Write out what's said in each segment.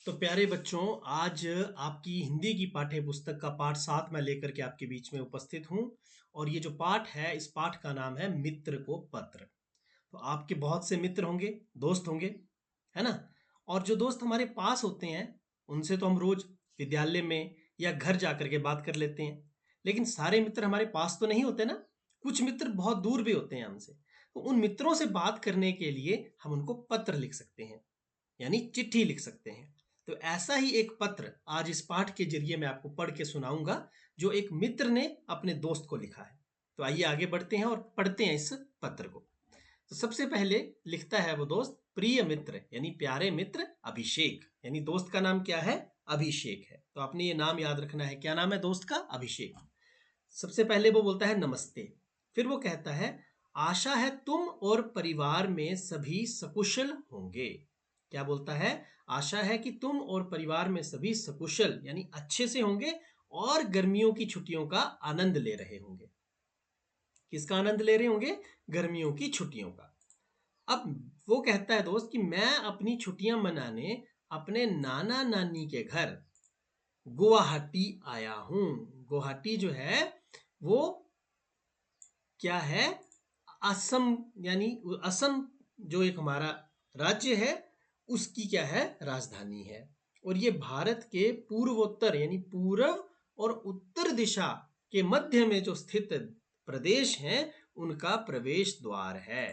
तो प्यारे बच्चों, आज आपकी हिंदी की पाठ्य पुस्तक का पाठ 7 मैं लेकर के आपके बीच में उपस्थित हूँ। और ये जो पाठ है, इस पाठ का नाम है मित्र को पत्र। तो आपके बहुत से मित्र होंगे, दोस्त होंगे, है ना? और जो दोस्त हमारे पास होते हैं, उनसे तो हम रोज विद्यालय में या घर जा कर के बात कर लेते हैं। लेकिन सारे मित्र हमारे पास तो नहीं होते ना। कुछ मित्र बहुत दूर भी होते हैं हमसे। तो उन मित्रों से बात करने के लिए हम उनको पत्र लिख सकते हैं, यानी चिट्ठी लिख सकते हैं। तो ऐसा ही एक पत्र आज इस पाठ के जरिए मैं आपको पढ़ के सुनाऊंगा, जो एक मित्र ने अपने दोस्त को लिखा है। तो आइए आगे बढ़ते हैं और पढ़ते हैं इस पत्र को। तो सबसे पहले लिखता है वो दोस्त, प्रिय मित्र यानी प्यारे मित्र अभिषेक, यानी दोस्त का नाम क्या है? अभिषेक है। तो आपने ये नाम याद रखना है। क्या नाम है दोस्त का? अभिषेक। सबसे पहले वो बोलता है नमस्ते। फिर वो कहता है, आशा है तुम और परिवार में सभी सकुशल होंगे। क्या बोलता है? आशा है कि तुम और परिवार में सभी सकुशल यानी अच्छे से होंगे और गर्मियों की छुट्टियों का आनंद ले रहे होंगे। किसका आनंद ले रहे होंगे? गर्मियों की छुट्टियों का। अब वो कहता है दोस्त कि मैं अपनी छुट्टियां मनाने अपने नाना नानी के घर गुवाहाटी आया हूँ। गुवाहाटी जो है वो क्या है? असम, यानी असम जो एक हमारा राज्य है, उसकी क्या है? राजधानी है। और ये भारत के पूर्वोत्तर यानी पूर्व और उत्तर दिशा के मध्य में जो स्थित प्रदेश हैं, उनका प्रवेश द्वार है।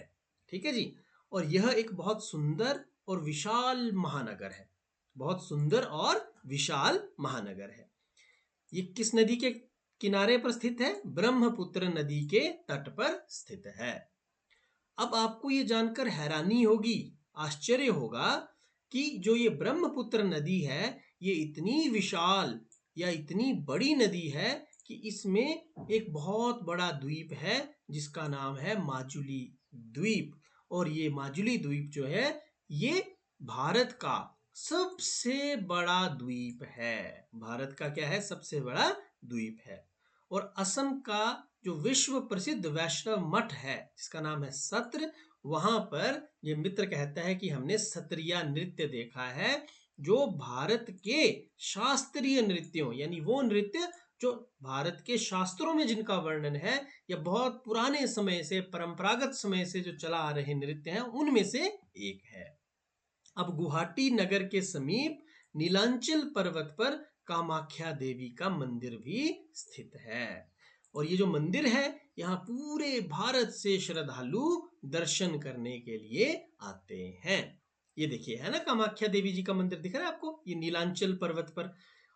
ठीक है जी। और यह एक बहुत सुंदर और विशाल महानगर है। बहुत सुंदर और विशाल महानगर है। ये किस नदी के किनारे पर स्थित है? ब्रह्मपुत्र नदी के तट पर स्थित है। अब आपको ये जानकर हैरानी होगी, आश्चर्य होगा कि जो ये ब्रह्मपुत्र नदी है, ये इतनी विशाल या इतनी बड़ी नदी है कि इसमें एक बहुत बड़ा द्वीप है, जिसका नाम है माजुली द्वीप। और ये माजुली द्वीप जो है, ये भारत का सबसे बड़ा द्वीप है। भारत का क्या है? सबसे बड़ा द्वीप है। और असम का जो विश्व प्रसिद्ध वैष्णव मठ है, जिसका नाम है सत्र, वहां पर ये मित्र कहता है कि हमने सत्रिया नृत्य देखा है, जो भारत के शास्त्रीय नृत्यों यानी वो नृत्य जो भारत के शास्त्रों में जिनका वर्णन है, या बहुत पुराने समय से, परंपरागत समय से जो चला आ रहे नृत्य हैं, उनमें से एक है। अब गुवाहाटी नगर के समीप नीलांचल पर्वत पर कामाख्या देवी का मंदिर भी स्थित है। और ये जो मंदिर है, यहाँ पूरे भारत से श्रद्धालु दर्शन करने के लिए आते हैं। ये देखिए, है ना, कामाख्या देवी जी का मंदिर दिख रहा है आपको, ये नीलांचल पर्वत पर।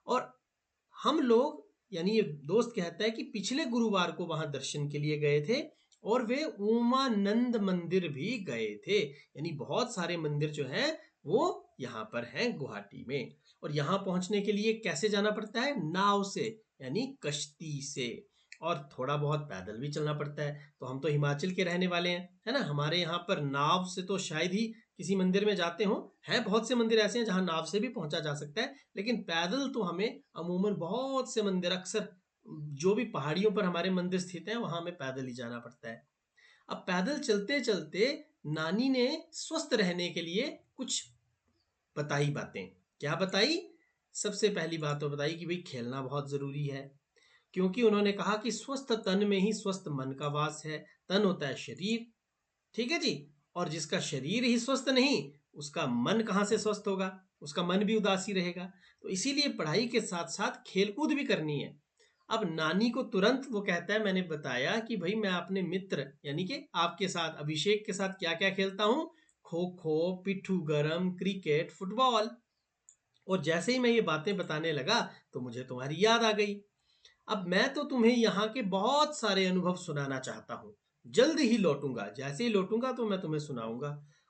और हम लोग, यानी ये दोस्त कहता है कि पिछले गुरुवार को वहां दर्शन के लिए गए थे, और वे उमानंद मंदिर भी गए थे। यानी बहुत सारे मंदिर जो हैं, वो यहाँ पर हैं गुवाहाटी में। और यहाँ पहुंचने के लिए कैसे जाना पड़ता है? नाव से, यानी कश्ती से। और थोड़ा बहुत पैदल भी चलना पड़ता है। तो हम तो हिमाचल के रहने वाले हैं, है ना। हमारे यहाँ पर नाव से तो शायद ही किसी मंदिर में जाते हो। हैं बहुत से मंदिर ऐसे हैं जहाँ नाव से भी पहुंचा जा सकता है, लेकिन पैदल तो हमें अमूमन बहुत से मंदिर, अक्सर जो भी पहाड़ियों पर हमारे मंदिर स्थित हैं, वहां हमें पैदल ही जाना पड़ता है। अब पैदल चलते चलते नानी ने स्वस्थ रहने के लिए कुछ बताई बातें। क्या बताई? सबसे पहली बात तो बताई कि भाई खेलना बहुत जरूरी है, क्योंकि उन्होंने कहा कि स्वस्थ तन में ही स्वस्थ मन का वास है। तन होता है शरीर, ठीक है जी। और जिसका शरीर ही स्वस्थ नहीं, उसका मन कहाँ से स्वस्थ होगा? उसका मन भी उदासी रहेगा। तो इसीलिए पढ़ाई के साथ साथ खेलकूद भी करनी है। अब नानी को तुरंत वो कहता है, मैंने बताया कि भाई मैं अपने मित्र यानी कि आपके साथ, अभिषेक के साथ क्या क्या खेलता हूँ? खो खो, पिट्ठू गरम, क्रिकेट, फुटबॉल। और जैसे ही मैं ये बातें बताने लगा, तो मुझे तुम्हारी याद आ गई। अब मैं तो तुम्हें यहाँ के बहुत सारे अनुभव सुनाना चाहता हूँ। जल्द ही लौटूंगा, जैसे ही लौटूंगा तो मैं तुम्हें सुनाऊंगा।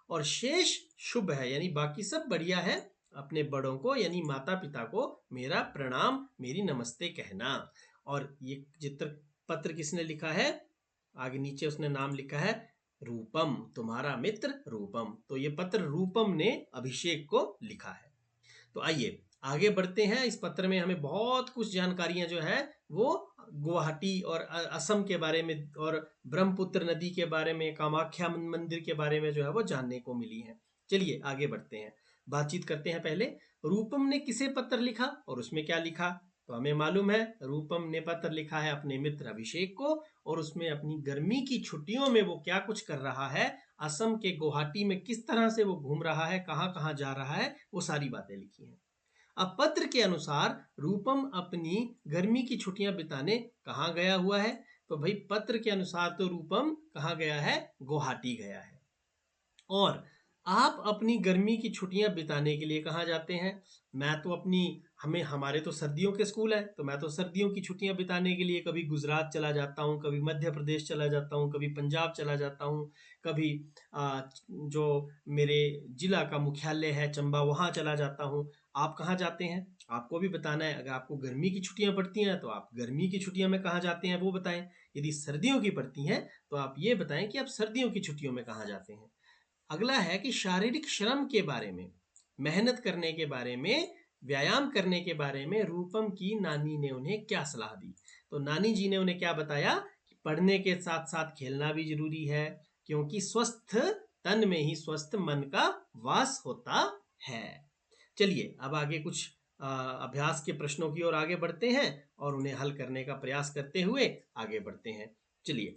और शेष शुभ है, यानी बाकी सब बढ़िया है। अपने बड़ों को यानी माता पिता को मेरा प्रणाम, मेरी नमस्ते कहना। और ये चित्र पत्र किसने लिखा है? आगे नीचे उसने नाम लिखा है, रूपम, तुम्हारा मित्र रूपम। तो ये पत्र रूपम ने अभिषेक को लिखा है। तो आइए आगे बढ़ते हैं। इस पत्र में हमें बहुत कुछ जानकारियां जो है, वो गुवाहाटी और असम के बारे में, और ब्रह्मपुत्र नदी के बारे में, कामाख्या मंदिर के बारे में जो है वो जानने को मिली है। चलिए आगे बढ़ते हैं। बातचीत करते हैं पहले। रूपम ने किसे पत्र लिखा और उसमें क्या लिखा? तो हमें मालूम है रूपम ने पत्र लिखा है अपने मित्र अभिषेक को, और उसमें अपनी गर्मी की छुट्टियों में वो क्या कुछ कर रहा है, असम के गुवाहाटी में किस तरह से वो घूम रहा है, कहाँ कहाँ जा रहा है, वो सारी बातें लिखी हैं। अब पत्र के अनुसार रूपम अपनी गर्मी की छुट्टियां बिताने कहाँ गया हुआ है? तो भाई पत्र के अनुसार तो रूपम कहाँ गया है? गुवाहाटी गया है। और आप अपनी गर्मी की छुट्टियां बिताने के लिए कहाँ जाते हैं? मैं तो अपनी हमें हमारे तो सर्दियों के स्कूल है, तो मैं तो सर्दियों की छुट्टियां बिताने के लिए कभी गुजरात चला जाता हूँ, कभी मध्य प्रदेश चला जाता हूँ, कभी पंजाब चला जाता हूँ, कभी जो मेरे जिला का मुख्यालय है चंबा वहाँ चला जाता हूँ। आप कहाँ जाते हैं? आपको भी बताना है। अगर आपको गर्मी की छुट्टियां पड़ती हैं तो आप गर्मी की छुट्टियों में कहाँ जाते हैं वो बताएं। यदि सर्दियों की पड़ती हैं तो आप ये बताएं कि आप सर्दियों की छुट्टियों में कहाँ जाते हैं। अगला है कि शारीरिक श्रम के बारे में, मेहनत करने के बारे में, व्यायाम करने के बारे में रूपम की नानी ने उन्हें क्या सलाह दी? तो नानी जी ने उन्हें क्या बताया कि पढ़ने के साथ साथ खेलना भी जरूरी है, क्योंकि स्वस्थ तन में ही स्वस्थ मन का वास होता है। चलिए अब आगे कुछ अभ्यास के प्रश्नों की ओर आगे बढ़ते हैं और उन्हें हल करने का प्रयास करते हुए आगे बढ़ते हैं। चलिए,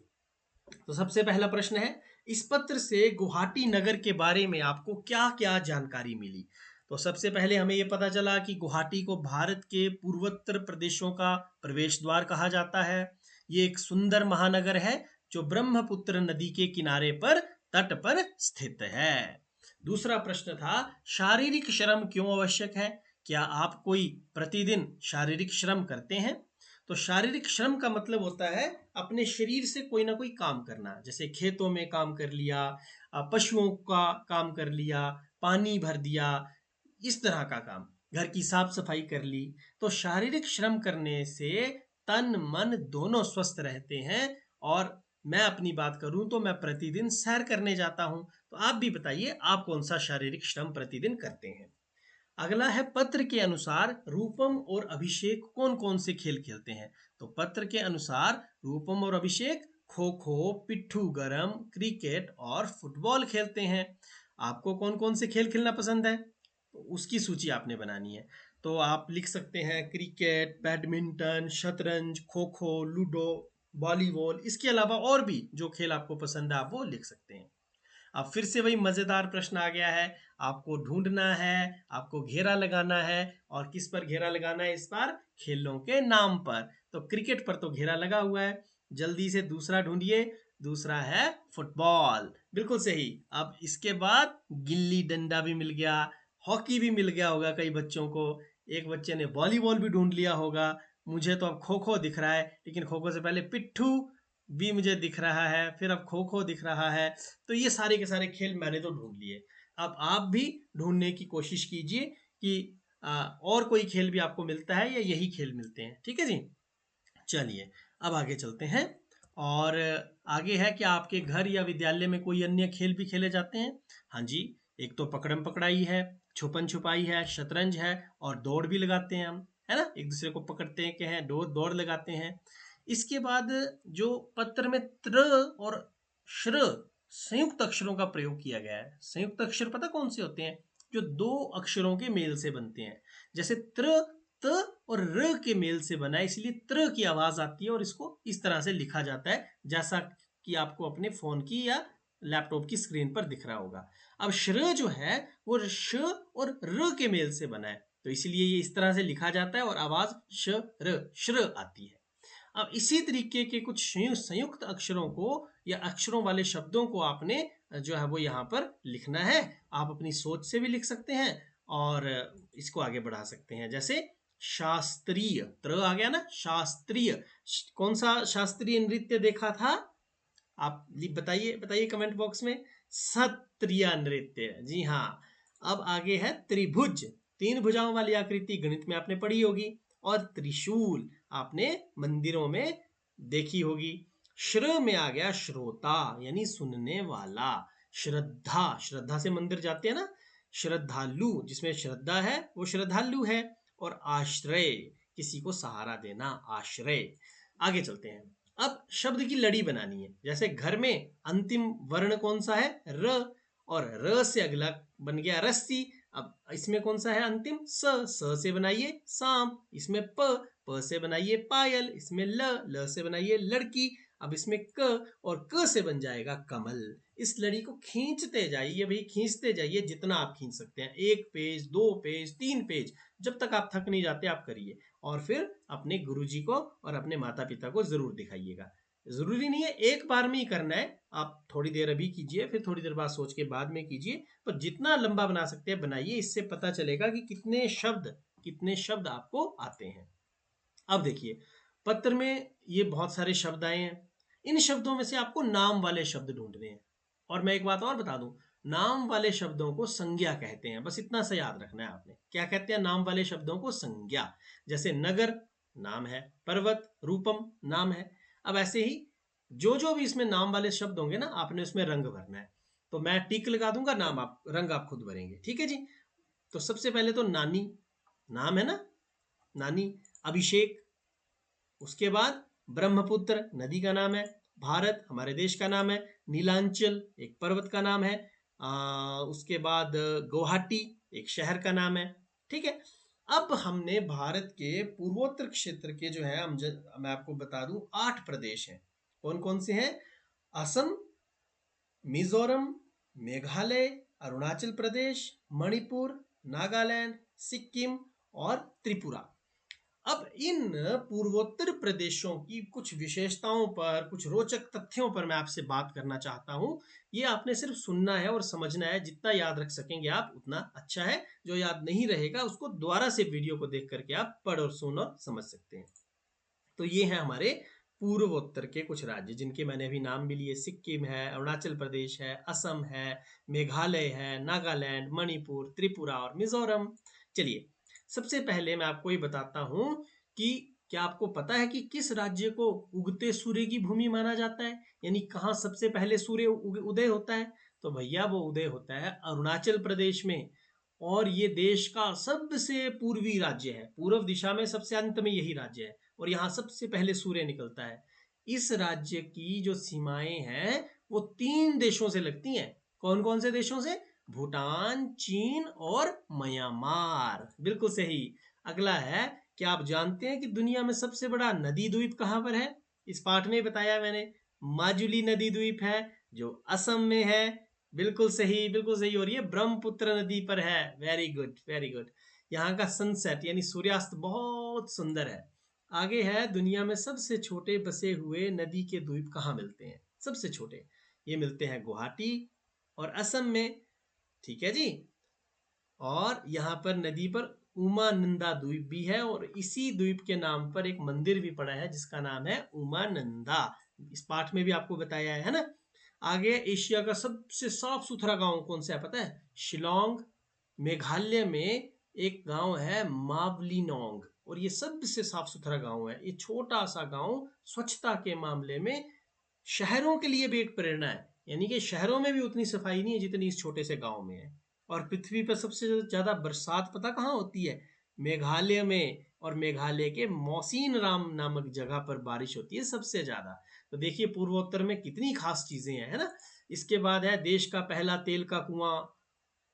तो सबसे पहला प्रश्न है, इस पत्र से गुवाहाटी नगर के बारे में आपको क्या क्या जानकारी मिली? तो सबसे पहले हमें यह पता चला कि गुवाहाटी को भारत के पूर्वोत्तर प्रदेशों का प्रवेश द्वार कहा जाता है। ये एक सुंदर महानगर है जो ब्रह्मपुत्र नदी के किनारे पर तट पर स्थित है। दूसरा प्रश्न था, शारीरिक श्रम क्यों आवश्यक है? क्या आप कोई प्रतिदिन शारीरिक श्रम करते हैं? तो शारीरिक श्रम का मतलब होता है अपने शरीर से कोई ना कोई काम करना, जैसे खेतों में काम कर लिया, पशुओं का काम कर लिया, पानी भर दिया, इस तरह का काम, घर की साफ सफाई कर ली। तो शारीरिक श्रम करने से तन मन दोनों स्वस्थ रहते हैं। और मैं अपनी बात करूं तो मैं प्रतिदिन सैर करने जाता हूं। तो आप भी बताइए, आप कौन सा शारीरिक श्रम प्रतिदिन करते हैं? अगला है, पत्र के अनुसार रूपम और अभिषेक कौन कौन से खेल खेलते हैं? तो पत्र के अनुसार रूपम और अभिषेक खो खो, पिट्ठू गरम, क्रिकेट और फुटबॉल खेलते हैं। आपको कौन कौन से खेल खेलना पसंद है? तो उसकी सूची आपने बनानी है। तो आप लिख सकते हैं क्रिकेट, बैडमिंटन, शतरंज, खो खो, लूडो, वॉलीबॉल। इसके अलावा और भी जो खेल आपको पसंद है आप वो लिख सकते हैं। अब फिर से वही मजेदार प्रश्न आ गया है। आपको ढूंढना है, आपको घेरा लगाना है। और किस पर घेरा लगाना है इस बार? खेलों के नाम पर। तो क्रिकेट पर तो घेरा लगा हुआ है। जल्दी से दूसरा ढूंढिए। दूसरा है फुटबॉल। बिल्कुल सही। अब इसके बाद गिल्ली डंडा भी मिल गया, हॉकी भी मिल गया होगा कई बच्चों को। एक बच्चे ने वॉलीबॉल भी ढूंढ लिया होगा। मुझे तो अब खो खो दिख रहा है, लेकिन खो खो से पहले पिट्ठू भी मुझे दिख रहा है, फिर अब खो खो दिख रहा है। तो ये सारे के सारे खेल मैंने तो ढूंढ लिए। अब आप भी ढूंढने की कोशिश कीजिए कि और कोई खेल भी आपको मिलता है या यही खेल मिलते हैं। ठीक है जी। चलिए अब आगे चलते हैं। और आगे है कि आपके घर या विद्यालय में कोई अन्य खेल भी खेले जाते हैं? हाँ जी। एक तो पकड़म पकड़ाई है, छुपन छुपाई है, शतरंज है, और दौड़ भी लगाते हैं हम, है ना, एक दूसरे को पकड़ते हैं, क्या है, दौड़ दौड़ लगाते हैं। इसके बाद जो पत्र में त्र और श्र संयुक्त अक्षरों का प्रयोग किया गया है। संयुक्त अक्षर पता कौन से होते हैं? जो दो अक्षरों के मेल से बनते हैं। जैसे त्र, त और र के मेल से बना है, इसलिए त्र की आवाज आती है और इसको इस तरह से लिखा जाता है, जैसा कि आपको अपने फोन की या लैपटॉप की स्क्रीन पर दिख रहा होगा। अब श्र जो है वो श और र के मेल से बना है, तो इसलिए ये इस तरह से लिखा जाता है और आवाज श र श्र आती है। अब इसी तरीके के कुछ संयुक्त अक्षरों को या अक्षरों वाले शब्दों को आपने जो है वो यहाँ पर लिखना है। आप अपनी सोच से भी लिख सकते हैं और इसको आगे बढ़ा सकते हैं। जैसे शास्त्रीय, त्र आ गया ना, शास्त्रीय। कौन सा शास्त्रीय नृत्य देखा था? आप बताइए बताइए कमेंट बॉक्स में। सत्रिय नृत्य, जी हाँ। अब आगे है त्रिभुज, तीन भुजाओं वाली आकृति गणित में आपने पढ़ी होगी। और त्रिशूल आपने मंदिरों में देखी होगी। श्र में आ गया श्रोता, यानी सुनने वाला। श्रद्धा, श्रद्धा से मंदिर जाते हैं ना। श्रद्धालु, जिसमें श्रद्धा है वो श्रद्धालु है। और आश्रय, किसी को सहारा देना, आश्रय। आगे चलते हैं। अब शब्द की लड़ी बनानी है। जैसे घर में अंतिम वर्ण कौन सा है? र, और र से अगला बन गया रस्सी। अब इसमें कौन सा है अंतिम? स से बनाइए सांप, इसमें प से बनाइए पायल, इसमें ल से बनाइए लड़की, अब इसमें क और क से बन जाएगा कमल। इस लड़ी को खींचते जाइए भाई, खींचते जाइए जितना आप खींच सकते हैं, 1 पेज 2 पेज 3 पेज, जब तक आप थक नहीं जाते आप करिए। और फिर अपने गुरुजी को और अपने माता पिता को जरूर दिखाइएगा। जरूरी नहीं है एक बार में ही करना है, आप थोड़ी देर अभी कीजिए, फिर थोड़ी देर बाद सोच के बाद में कीजिए, पर जितना लंबा बना सकते हैं बनाइए। इससे पता चलेगा कि कितने शब्द आपको आते हैं। अब देखिए, पत्र में ये बहुत सारे शब्द आए हैं, इन शब्दों में से आपको नाम वाले शब्द ढूंढने हैं। और मैं एक बात और बता दूं, नाम वाले शब्दों को संज्ञा कहते हैं, बस इतना सा याद रखना है आपने। क्या कहते हैं नाम वाले शब्दों को? संज्ञा। जैसे नगर नाम है, पर्वत रूपम नाम है। अब ऐसे ही जो भी इसमें नाम वाले शब्द होंगे ना, आपने उसमें रंग भरना है। तो मैं टिक लगा दूंगा, नाम आप रंग आप खुद भरेंगे, ठीक है जी। तो सबसे पहले तो नानी, नाम है ना, नानी। अभिषेक, उसके बाद ब्रह्मपुत्र नदी का नाम है। भारत हमारे देश का नाम है। नीलांचल एक पर्वत का नाम है। उसके बाद गुवाहाटी एक शहर का नाम है। ठीक है। अब हमने भारत के पूर्वोत्तर क्षेत्र के जो है मैं आपको बता दूं 8 प्रदेश हैं। कौन कौन से हैं? असम, मिजोरम, मेघालय, अरुणाचल प्रदेश, मणिपुर, नागालैंड, सिक्किम और त्रिपुरा। अब इन पूर्वोत्तर प्रदेशों की कुछ विशेषताओं पर, कुछ रोचक तथ्यों पर मैं आपसे बात करना चाहता हूं। ये आपने सिर्फ सुनना है और समझना है, जितना याद रख सकेंगे आप उतना अच्छा है। जो याद नहीं रहेगा उसको दोबारा से वीडियो को देख करके आप पढ़ और सुन और समझ सकते हैं। तो ये है हमारे पूर्वोत्तर के कुछ राज्य, जिनके मैंने अभी नाम भी लिए। सिक्किम है, अरुणाचल प्रदेश है, असम है, मेघालय है, नागालैंड, मणिपुर, त्रिपुरा और मिजोरम। चलिए, सबसे पहले मैं आपको ये बताता हूं कि क्या आपको पता है कि किस राज्य को उगते सूर्य की भूमि माना जाता है? यानी कहाँ सबसे पहले सूर्य उदय होता है? तो भैया वो उदय होता है अरुणाचल प्रदेश में। और ये देश का सबसे पूर्वी राज्य है, पूर्व दिशा में सबसे अंत में यही राज्य है, और यहाँ सबसे पहले सूर्य निकलता है। इस राज्य की जो सीमाएं हैं वो 3 देशों से लगती हैं। कौन कौन से देशों से? भूटान, चीन और म्यांमार। बिल्कुल सही। अगला है, क्या आप जानते हैं कि दुनिया में सबसे बड़ा नदी द्वीप कहाँ पर है? इस पाठ में बताया मैंने, माजुली नदी द्वीप है, जो असम में है। बिल्कुल सही, बिल्कुल सही। और ये ब्रह्मपुत्र नदी पर है। Very good, very good. यहाँ का सनसेट यानी सूर्यास्त बहुत सुंदर है। आगे है, दुनिया में सबसे छोटे बसे हुए नदी के द्वीप कहाँ मिलते हैं? सबसे छोटे ये मिलते हैं गुवाहाटी और असम में। ठीक है जी। और यहाँ पर नदी पर उमानंदा द्वीप भी है, और इसी द्वीप के नाम पर एक मंदिर भी पड़ा है जिसका नाम है उमानंदा। इस पाठ में भी आपको बताया है ना। आगे, एशिया का सबसे साफ सुथरा गांव कौन सा है पता है? शिलोंग। मेघालय में एक गांव है मावलीनोंग, और ये सबसे साफ सुथरा गांव है। ये छोटा सा गांव स्वच्छता के मामले में शहरों के लिए भी एक प्रेरणा है। यानी कि शहरों में भी उतनी सफाई नहीं है जितनी इस छोटे से गांव में है। और पृथ्वी पर सबसे ज्यादा बरसात पता कहाँ होती है? मेघालय में। और मेघालय के मौसीन राम नामक जगह पर बारिश होती है सबसे ज्यादा। तो देखिए पूर्वोत्तर में कितनी खास चीजें हैं, है ना। इसके बाद है, देश का पहला तेल का कुआं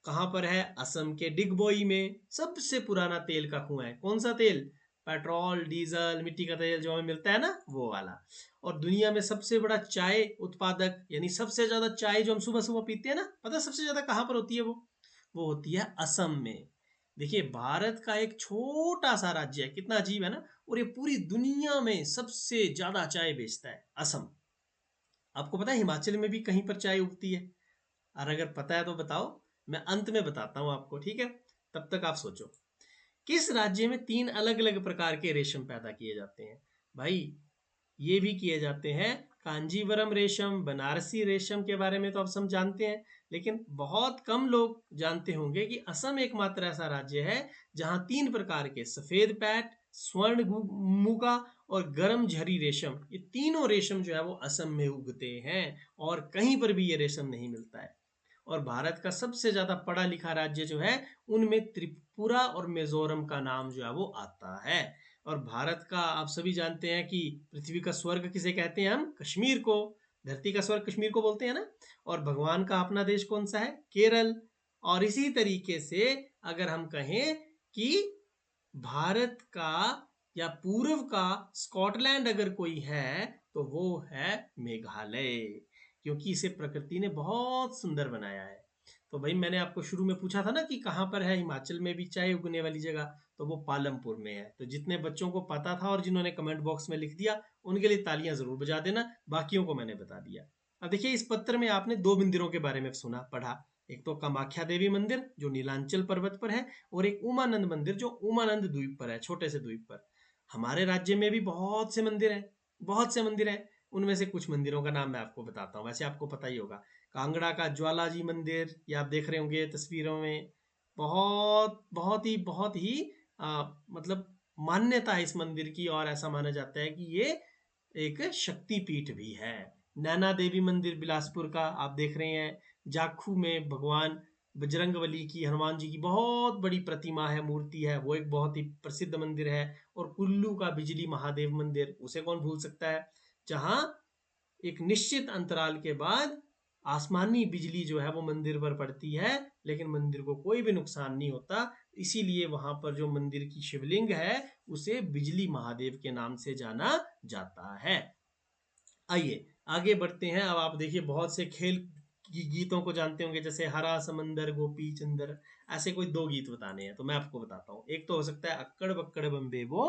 कहाँ पर है? असम के डिगबोई में सबसे पुराना तेल का कुआं है। कौन सा तेल? पेट्रोल, डीजल, मिट्टी का तेल जो हमें मिलता है ना, वो वाला। और दुनिया में सबसे बड़ा चाय उत्पादक, यानी सबसे ज्यादा चाय जो हम सुबह सुबह पीते हैं ना, पता है सबसे ज्यादा कहाँ पर होती है? वो होती है असम में। देखिए, भारत का एक छोटा सा राज्य है, कितना अजीब है ना, और ये पूरी दुनिया में सबसे ज्यादा चाय बेचता है, असम। आपको पता है हिमाचल में भी कहीं पर चाय उगती है? और अगर पता है तो बताओ, मैं अंत में बताता हूं आपको, ठीक है। तब तक आप सोचो, किस राज्य में 3 अलग अलग प्रकार के रेशम पैदा किए जाते हैं? भाई, ये भी किए जाते हैं। कांजीवरम रेशम, बनारसी रेशम के बारे में तो आप सब जानते हैं, लेकिन बहुत कम लोग जानते होंगे कि असम एकमात्र ऐसा राज्य है जहां 3 प्रकार के सफेद पैट, स्वर्ण मुगा और गर्म झरी रेशम, ये तीनों रेशम जो है वो असम में उगते हैं, और कहीं पर भी ये रेशम नहीं मिलता है। और भारत का सबसे ज्यादा पढ़ा लिखा राज्य जो है, उनमें त्रिपुरा और मिजोरम का नाम जो है वो आता है। और भारत का आप सभी जानते हैं कि पृथ्वी का स्वर्ग किसे कहते हैं? हम कश्मीर को। धरती का स्वर्ग कश्मीर को बोलते हैं ना। और भगवान का अपना देश कौन सा है? केरल। और इसी तरीके से अगर हम कहें कि भारत का या पूर्व का स्कॉटलैंड अगर कोई है तो वो है मेघालय, क्योंकि इसे प्रकृति ने बहुत सुंदर बनाया है। तो भाई मैंने आपको शुरू में पूछा था ना कि कहाँ पर है, हिमाचल में भी चाय उगने वाली जगह, तो वो पालमपुर में है। तो जितने बच्चों को पता था और जिन्होंने कमेंट बॉक्स में लिख दिया उनके लिए तालियां जरूर बजा देना, बाकियों को मैंने बता दिया। अब देखिए इस पत्र में आपने दो मंदिरों के बारे में सुना पढ़ा, एक तो कामाख्या देवी मंदिर जो नीलांचल पर्वत पर है, और एक उमानंद मंदिर जो उमानंद द्वीप पर है, छोटे से द्वीप पर। हमारे राज्य में भी बहुत से मंदिर हैं, बहुत से मंदिर हैं। उनमें से कुछ मंदिरों का नाम मैं आपको बताता हूँ, वैसे आपको पता ही होगा। कांगड़ा का ज्वाला जी मंदिर, ये आप देख रहे होंगे तस्वीरों में। बहुत ही मतलब मान्यता है इस मंदिर की, और ऐसा माना जाता है कि ये एक शक्ति पीठ भी है। नैना देवी मंदिर बिलासपुर का आप देख रहे हैं। जाखू में भगवान बजरंगबली की, हनुमान जी की बहुत बड़ी प्रतिमा है, मूर्ति है, वो एक बहुत ही प्रसिद्ध मंदिर है। और कुल्लू का बिजली महादेव मंदिर, उसे कौन भूल सकता है, जहां एक निश्चित अंतराल के बाद आसमानी बिजली जो है वो मंदिर पर पड़ती है, लेकिन मंदिर को कोई भी नुकसान नहीं होता। इसीलिए वहां पर जो मंदिर की शिवलिंग है उसे बिजली महादेव के नाम से जाना जाता है। आइए आगे बढ़ते हैं। अब आप देखिए बहुत से खेल की गीतों को जानते होंगे, जैसे हरा समंदर गोपी चंदर, ऐसे कोई दो गीत बताने हैं तो मैं आपको बताता हूँ। एक तो हो सकता है अक्कड़ बक्कड़ बम्बे वो,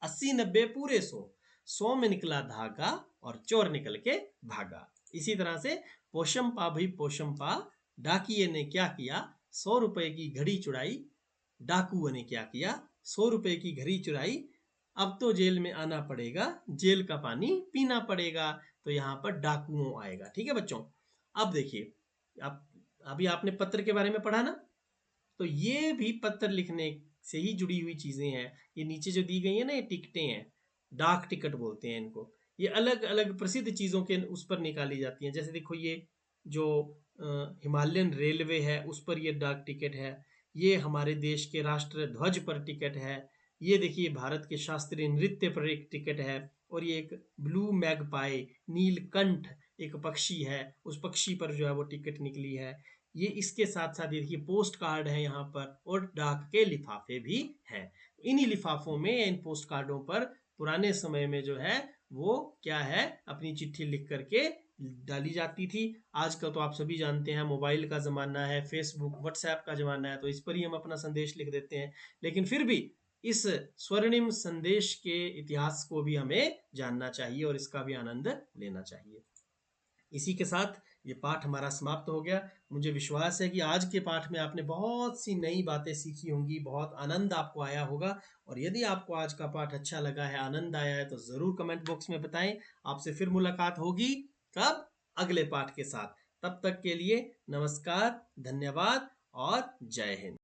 80 90 पूरे 100 में निकला धागा और चोर निकल के भागा। इसी तरह से पोशम पा भाई पोशम पा, डाकिए ने क्या किया, 100 रुपए की घड़ी चुराई, डाकुओं ने क्या किया, 100 रुपए की घड़ी चुराई, अब तो जेल में आना पड़ेगा, जेल का पानी पीना पड़ेगा। तो यहाँ पर डाकुओं आएगा। ठीक है बच्चों। अब देखिए, आप अभी आपने पत्र के बारे में पढ़ा ना, तो ये भी पत्र लिखने से ही जुड़ी हुई चीजें हैं। ये नीचे जो दी गई है ना, ये टिकटें हैं, डाक टिकट बोलते हैं इनको। ये अलग अलग प्रसिद्ध चीजों के उस पर निकाली जाती हैं। जैसे देखो ये जो हिमालयन रेलवे है उस पर ये डाक टिकट है। ये हमारे देश के राष्ट्र ध्वज पर टिकट है। ये देखिए भारत के शास्त्रीय नृत्य पर एक टिकट है। और ये एक ब्लू मैगपाई, नीलकंठ एक पक्षी है, उस पक्षी पर जो है वो टिकट निकली है। ये इसके साथ साथ देखिए पोस्ट कार्ड है यहाँ पर, और डाक के लिफाफे भी हैं। इन्हीं लिफाफों में, इन पोस्ट कार्डों पर पुराने समय में जो है वो क्या है, अपनी चिट्ठी लिख करके डाली जाती थी। आजकल तो आप सभी जानते हैं मोबाइल का ज़माना है, फेसबुक व्हाट्सएप का ज़माना है, तो इस पर ही हम अपना संदेश लिख देते हैं। लेकिन फिर भी इस स्वर्णिम संदेश के इतिहास को भी हमें जानना चाहिए और इसका भी आनंद लेना चाहिए। इसी के साथ ये पाठ हमारा समाप्त हो गया। मुझे विश्वास है कि आज के पाठ में आपने बहुत सी नई बातें सीखी होंगी, बहुत आनंद आपको आया होगा। और यदि आपको आज का पाठ अच्छा लगा है, आनंद आया है, तो ज़रूर कमेंट बॉक्स में बताएं। आपसे फिर मुलाकात होगी कब, अगले पाठ के साथ। तब तक के लिए नमस्कार, धन्यवाद और जय हिंद।